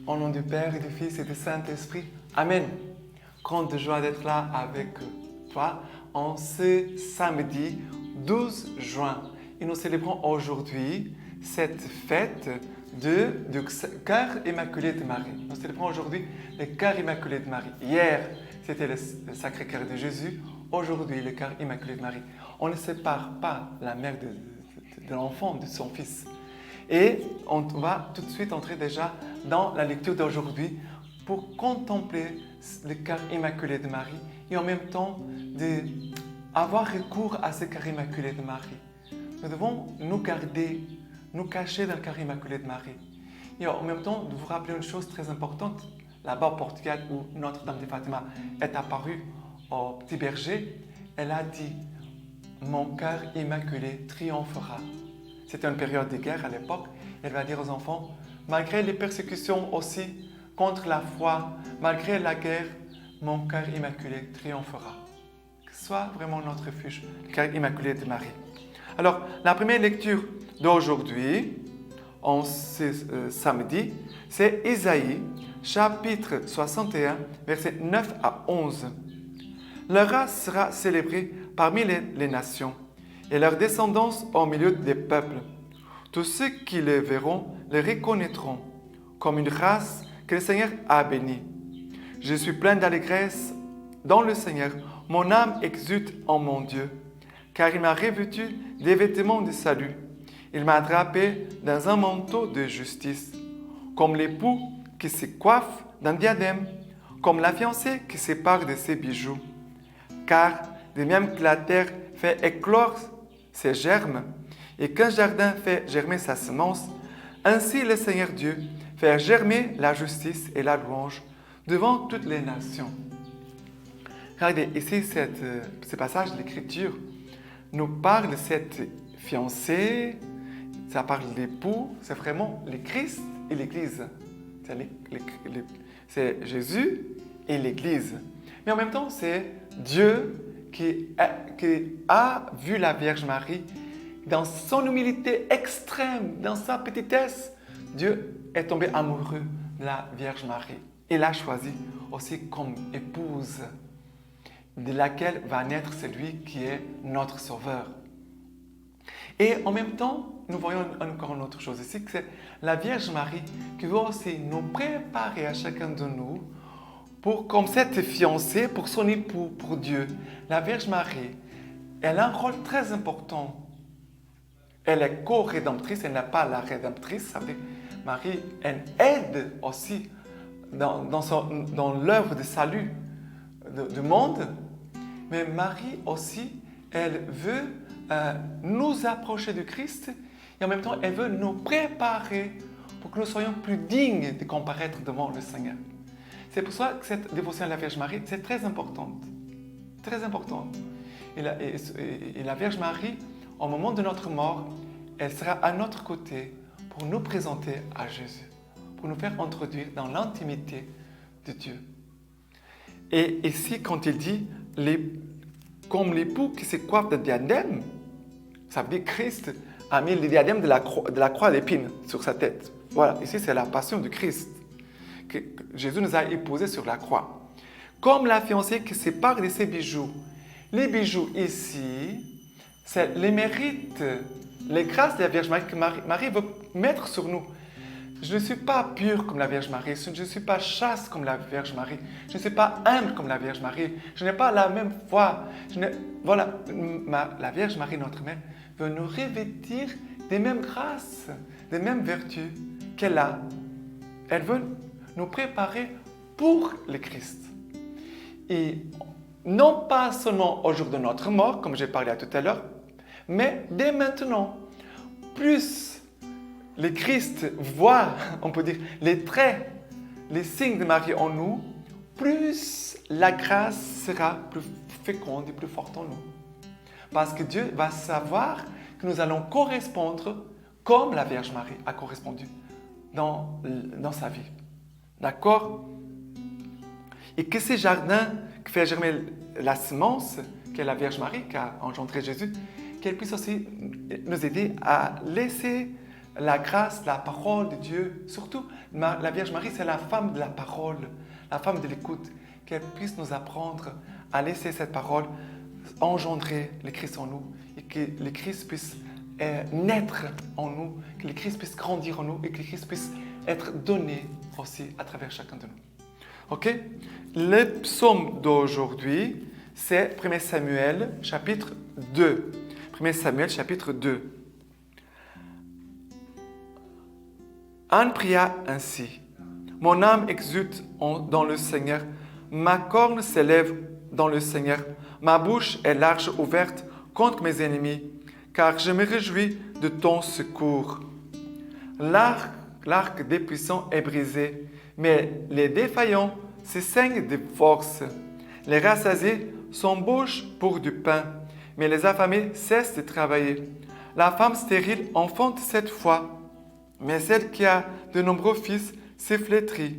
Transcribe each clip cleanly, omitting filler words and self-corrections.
Au nom du Père et du Fils et du Saint-Esprit. Amen. Grande joie d'être là avec toi en ce samedi 12 juin. Et nous célébrons aujourd'hui cette fête du cœur immaculé de Marie. Nous célébrons aujourd'hui le cœur immaculé de Marie. Hier, c'était le Sacré-Cœur de Jésus. Aujourd'hui, le cœur immaculé de Marie. On ne sépare pas la mère de l'enfant de son fils. Et on va tout de suite entrer déjà dans la lecture d'aujourd'hui pour contempler le cœur immaculé de Marie et en même temps avoir recours à ce cœur immaculé de Marie. Nous devons nous garder, nous cacher dans le cœur immaculé de Marie. Et en même temps, de vous rappeler une chose très importante. Là-bas au Portugal, où Notre-Dame de Fatima est apparue au petit berger, elle a dit « Mon cœur immaculé triomphera ». C'était une période de guerre à l'époque. Elle va dire aux enfants, malgré les persécutions aussi contre la foi, malgré la guerre, mon cœur immaculé triomphera. Que ce soit vraiment notre refuge, le cœur immaculé de Marie. Alors, la première lecture d'aujourd'hui, en ce samedi, c'est Isaïe, chapitre 61, versets 9 à 11. Leur race sera célébrée parmi les nations et leur descendance au milieu des peuples. Tous ceux qui les verront les reconnaîtront comme une race que le Seigneur a bénie. Je suis plein d'allégresse dans le Seigneur. Mon âme exulte en mon Dieu, car il m'a revêtu des vêtements de salut. Il m'a drapé dans un manteau de justice, comme l'époux qui se coiffe d'un diadème, comme la fiancée qui se pare de ses bijoux. Car de même que la terre fait éclore ses germes, et qu'un jardin fait germer sa semence, ainsi le Seigneur Dieu fait germer la justice et la louange devant toutes les nations. Regardez, ici, ce passage de l'Écriture nous parle de cette fiancée, ça parle de l'époux, c'est vraiment le Christ et l'Église. C'est Jésus et l'Église. Mais en même temps, c'est Dieu qui a vu la Vierge Marie dans son humilité extrême, dans sa petitesse. Dieu est tombé amoureux de la Vierge Marie. Il l'a choisie aussi comme épouse, de laquelle va naître celui qui est notre Sauveur. Et en même temps, nous voyons encore une autre chose ici, que c'est la Vierge Marie qui veut aussi nous préparer à chacun de nous comme cette fiancée, pour son époux, pour Dieu. La Vierge Marie, elle a un rôle très important. Elle est co-rédemptrice, elle n'est pas la rédemptrice. Ça veut dire, Marie, elle aide aussi dans l'œuvre de salut du monde. Mais Marie aussi, elle veut nous approcher du Christ et en même temps, elle veut nous préparer pour que nous soyons plus dignes de comparaître devant le Seigneur. C'est pour ça que cette dévotion à la Vierge Marie, c'est très importante. Très importante. Et la Vierge Marie, au moment de notre mort, elle sera à notre côté pour nous présenter à Jésus, pour nous faire introduire dans l'intimité de Dieu. Et ici, quand il dit comme l'époux qui se coiffe de diadème, ça veut dire Christ a mis le diadème de la croix d'épines sur sa tête. Voilà, ici c'est la passion du Christ, que Jésus nous a épousés sur la croix. Comme la fiancée qui se pare de ses bijoux. Les bijoux ici, c'est les mérites, les grâces de la Vierge Marie que Marie veut mettre sur nous. Je ne suis pas pure comme la Vierge Marie, je ne suis pas chaste comme la Vierge Marie, je ne suis pas humble comme la Vierge Marie, je n'ai pas la même foi. Voilà, la Vierge Marie, notre Mère, veut nous revêtir des mêmes grâces, des mêmes vertus qu'elle a. Elle veut nous préparer pour le Christ. Et non pas seulement au jour de notre mort, comme j'ai parlé tout à l'heure, mais dès maintenant. Plus le Christ voit, on peut dire, les traits, les signes de Marie en nous, plus la grâce sera plus féconde et plus forte en nous. Parce que Dieu va savoir que nous allons correspondre comme la Vierge Marie a correspondu dans sa vie. D'accord? Et que ce jardin qui fait germer la semence, qui est la Vierge Marie, qui a engendré Jésus, qu'elle puisse aussi nous aider à laisser la grâce, la parole de Dieu. Surtout, la Vierge Marie, c'est la femme de la parole, la femme de l'écoute. Qu'elle puisse nous apprendre à laisser cette parole engendrer le Christ en nous et que le Christ puisse naître en nous, que le Christ puisse grandir en nous et que le Christ puisse être donné aussi à travers chacun de nous. Ok? Le psaume d'aujourd'hui, c'est 1 Samuel chapitre 2. 1 Samuel chapitre 2. Anne pria ainsi. Mon âme exulte dans le Seigneur, ma corne s'élève dans le Seigneur, ma bouche est large ouverte contre mes ennemis, car je me réjouis de ton secours. L'arc des puissants est brisé, mais les défaillants se saignent de force. Les rassasiés s'embauchent pour du pain, mais les affamés cessent de travailler. La femme stérile enfante 7 fois, mais celle qui a de nombreux fils se flétrit.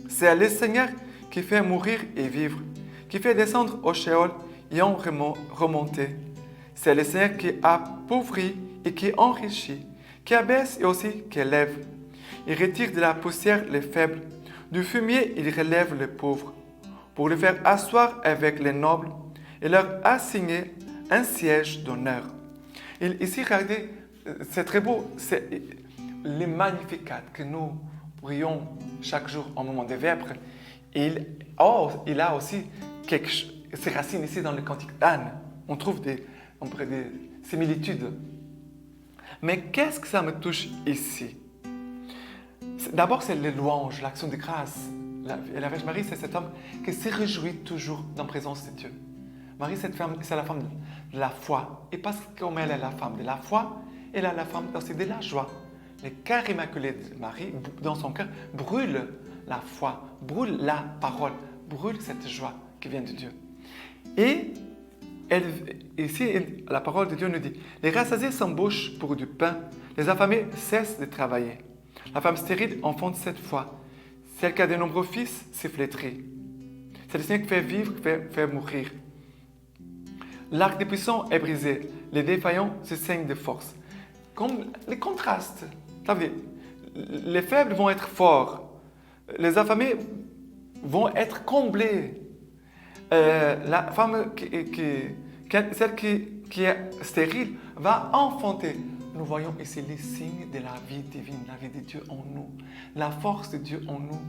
C'est le Seigneur qui fait mourir et vivre, qui fait descendre au Sheol et en remonter. C'est le Seigneur qui appauvrit et qui enrichit, qui abaisse et aussi qui élève. Il retire de la poussière les faibles, du fumier il relève les pauvres, pour les faire asseoir avec les nobles et leur assigner un siège d'honneur. Ici, regardez, c'est très beau, c'est les Magnificat que nous prions chaque jour au moment des vêpres. Il a aussi ses racines ici dans le cantique d'Anne. On trouve des similitudes. Mais qu'est-ce que ça me touche ici? D'abord, c'est les louanges, l'action de grâce. La Vierge Marie, c'est cet homme qui se réjouit toujours dans la présence de Dieu. Marie, cette femme, c'est la femme de la foi. Et parce que comme elle est la femme de la foi, elle est la femme aussi de la joie. Le cœur immaculé de Marie, dans son cœur, brûle la foi, brûle la parole, brûle cette joie qui vient de Dieu. Et ici, la parole de Dieu nous dit, les rassasiés s'embauchent pour du pain, les affamés cessent de travailler. La femme stérile enfante 7 fois, celle qui a de nombreux fils se flétrit. C'est le Seigneur qui fait vivre, qui fait mourir. L'arc des puissants est brisé, les défaillants se saignent de force. Comme les contrastes. Ça veut dire, les faibles vont être forts, les affamés vont être comblés. La femme, celle qui est stérile, va enfanter. Nous voyons ici les signes de la vie divine, la vie de Dieu en nous, la force de Dieu en nous.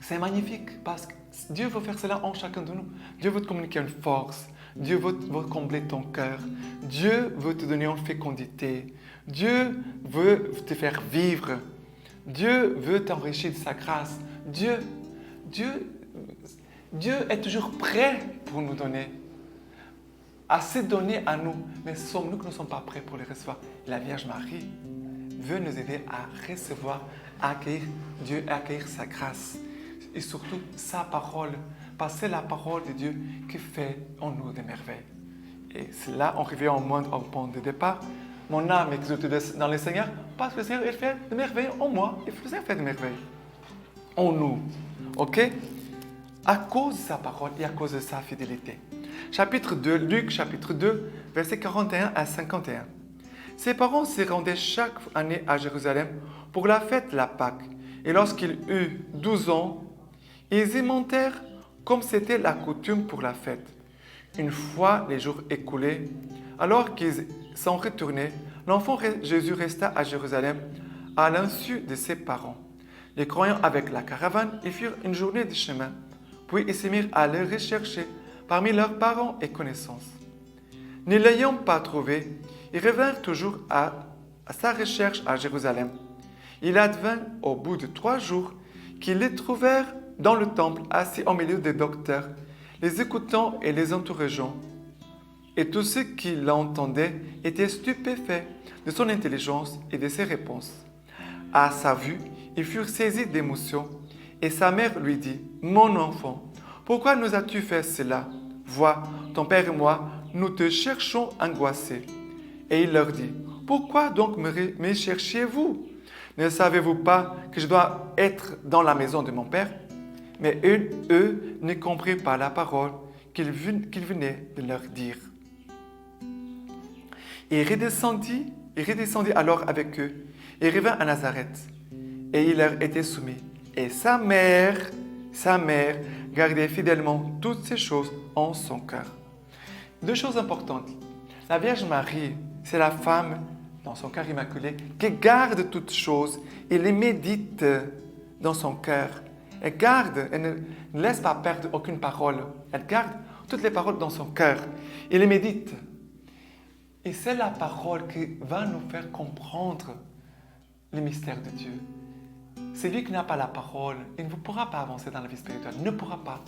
C'est magnifique parce que Dieu veut faire cela en chacun de nous. Dieu veut te communiquer une force. Dieu veut combler ton cœur. Dieu veut te donner une fécondité. Dieu veut te faire vivre. Dieu veut t'enrichir de sa grâce. Dieu est toujours prêt pour nous donner, à se donner à nous. Mais sommes-nous que nous ne sommes pas prêts pour les recevoir? La Vierge Marie veut nous aider à recevoir, à accueillir Dieu, à accueillir sa grâce. Et surtout sa parole, parce que c'est la parole de Dieu qui fait en nous des merveilles. Et c'est là, on revient au point de départ. Mon âme exulte dans le Seigneur, parce que le Seigneur il fait des merveilles en moi, et le Seigneur fait des merveilles en nous. Ok? À cause de sa parole et à cause de sa fidélité. Chapitre 2, Luc chapitre 2, versets 41 à 51. Ses parents se rendaient chaque année à Jérusalem pour la fête de la Pâque. Et lorsqu'il eut 12 ans, ils y montèrent comme c'était la coutume pour la fête. Une fois les jours écoulés, alors qu'ils s'en retournaient, l'enfant Jésus resta à Jérusalem à l'insu de ses parents. Les croyants avec la caravane y firent une journée de chemin, puis ils se mirent à le rechercher parmi leurs parents et connaissances. Ne l'ayant pas trouvé, ils revinrent toujours à sa recherche à Jérusalem. Il advint au bout de 3 jours qu'ils les trouvèrent dans le temple, assis au milieu des docteurs, les écoutant et les encourageant. Et tous ceux qui l'entendaient étaient stupéfaits de son intelligence et de ses réponses. À sa vue, ils furent saisis d'émotion, et sa mère lui dit, « Mon enfant, pourquoi nous as-tu fait cela? Vois, ton père et moi, nous te cherchons angoissés. » Et il leur dit, « Pourquoi donc me cherchiez-vous? Ne savez-vous pas que je dois être dans la maison de mon père? » Mais eux ne comprirent pas la parole qu'il venait de leur dire. Il redescendit Il redescendit alors avec eux et revint à Nazareth. Et il leur était soumis. Et sa mère, gardait fidèlement toutes ces choses en son cœur. Deux choses importantes. La Vierge Marie, c'est la femme, dans son cœur immaculé, qui garde toutes choses et les médite dans son cœur. Elle garde, elle ne laisse pas perdre aucune parole. Elle garde toutes les paroles dans son cœur et les médite. Et c'est la parole qui va nous faire comprendre les mystères de Dieu. Celui qui n'a pas la parole, il ne pourra pas avancer dans la vie spirituelle. Il ne pourra pas.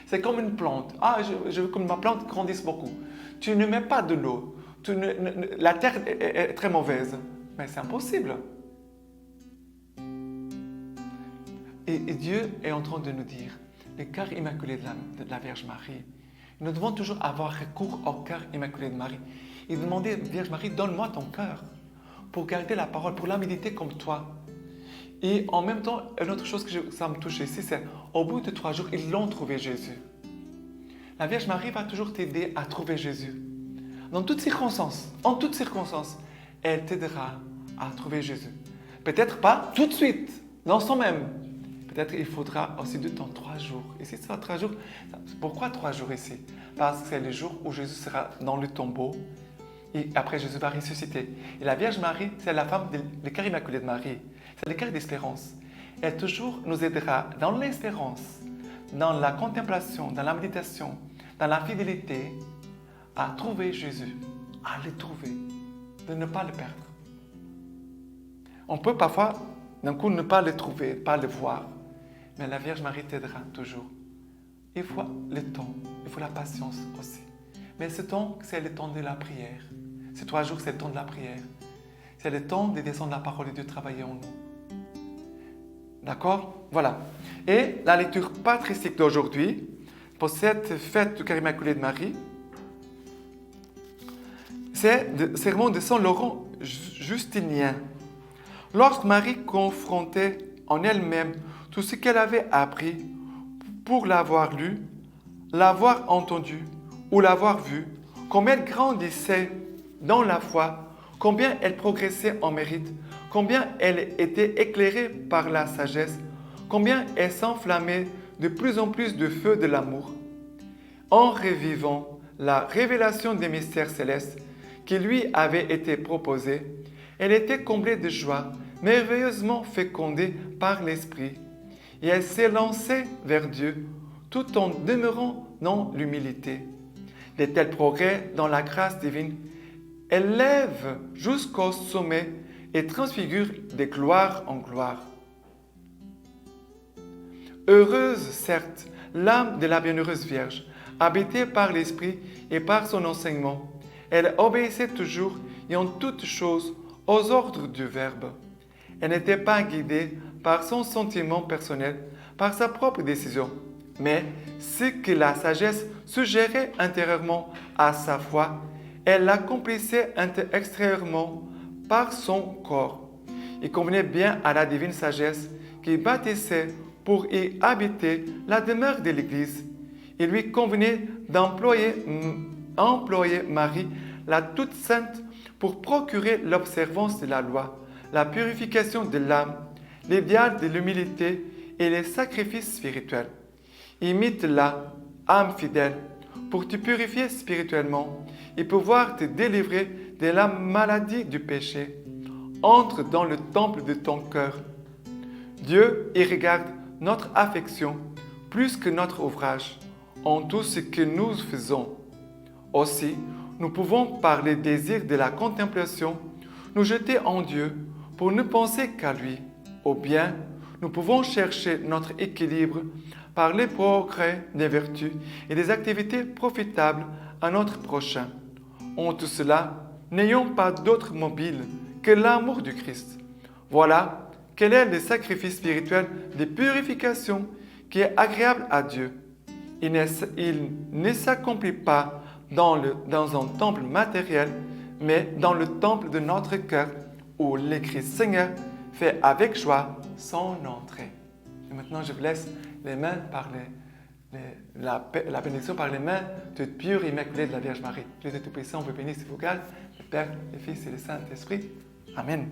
C'est comme une plante. Ah, je veux que ma plante grandisse beaucoup. Tu ne mets pas de l'eau. La terre est très mauvaise. Mais c'est impossible. Et Dieu est en train de nous dire, le cœur immaculé de la Vierge Marie, nous devons toujours avoir recours au cœur immaculé de Marie. Et demander, Vierge Marie, donne-moi ton cœur pour garder la parole, pour la méditer comme toi. Et en même temps, une autre chose que ça me touche ici, c'est au bout de 3 jours, ils l'ont trouvé Jésus. La Vierge Marie va toujours t'aider à trouver Jésus. Dans toutes circonstances, en toutes circonstances, elle t'aidera à trouver Jésus. Peut-être pas tout de suite, l'instant même. Peut-être il faudra aussi du temps, 3 jours. Ici, ça 3 jours. Pourquoi 3 jours ici? Parce que c'est le jour où Jésus sera dans le tombeau et après Jésus va ressusciter. Et la Vierge Marie, c'est la femme du cœur immaculé de Marie. C'est le cœur d'espérance. Elle toujours nous aidera dans l'espérance, dans la contemplation, dans la méditation, dans la fidélité, à trouver Jésus, à le trouver, de ne pas le perdre. On peut parfois, d'un coup, ne pas le trouver, pas le voir, mais la Vierge Marie t'aidera toujours. Il faut le temps, il faut la patience aussi. Mais ce temps, c'est le temps de la prière. Ces 3 jours, c'est le temps de la prière. C'est le temps de descendre la parole de Dieu travailler en nous. D'accord? Voilà. Et la lecture patristique d'aujourd'hui, pour cette fête du cœur immaculé de Marie, c'est le sermon de Saint Laurent Justinien. Lorsque Marie confrontait en elle-même tout ce qu'elle avait appris pour l'avoir lu, l'avoir entendu ou l'avoir vu, combien elle grandissait dans la foi, combien elle progressait en mérite, combien elle était éclairée par la sagesse, combien elle s'enflammait de plus en plus de feu de l'amour. En revivant la révélation des mystères célestes qui lui avait été proposée, elle était comblée de joie, merveilleusement fécondée par l'Esprit, et elle s'élançait vers Dieu tout en demeurant dans l'humilité. De tels progrès dans la grâce divine élèvent jusqu'au sommet et transfigurent de gloire en gloire. Heureuse, certes, l'âme de la bienheureuse Vierge, habitée par l'Esprit et par son enseignement, elle obéissait toujours et en toutes choses aux ordres du Verbe. Elle n'était pas guidée par son sentiment personnel, par sa propre décision, mais ce que la sagesse suggérait intérieurement à sa foi, elle l'accomplissait extérieurement par son corps. Il convenait bien à la divine sagesse qui bâtissait pour y habiter la demeure de l'Église. Il lui convenait d'employer Marie, la toute sainte, pour procurer l'observance de la loi, la purification de l'âme, l'idéal de l'humilité et les sacrifices spirituels. Imite-la, âme fidèle, pour te purifier spirituellement et pouvoir te délivrer de la maladie du péché. Entre dans le temple de ton cœur. Dieu y regarde notre affection plus que notre ouvrage en tout ce que nous faisons. Aussi, nous pouvons par les désirs de la contemplation nous jeter en Dieu pour ne penser qu'à lui. Ou bien, nous pouvons chercher notre équilibre par les progrès des vertus et des activités profitables à notre prochain. En tout cela, n'ayons pas d'autre mobile que l'amour du Christ. Voilà quel est le sacrifice spirituel de purification qui est agréable à Dieu. Il ne s'accomplit pas dans un temple matériel, mais dans le temple de notre cœur, où le Christ Seigneur fait avec joie son entrée. Et maintenant, je vous laisse les mains par la bénédiction par les mains toute pure et immaculée de la Vierge Marie. Dieu de Tout-Puissant vous bénisse et vous garde, le Père, le Fils et le Saint-Esprit. Amen.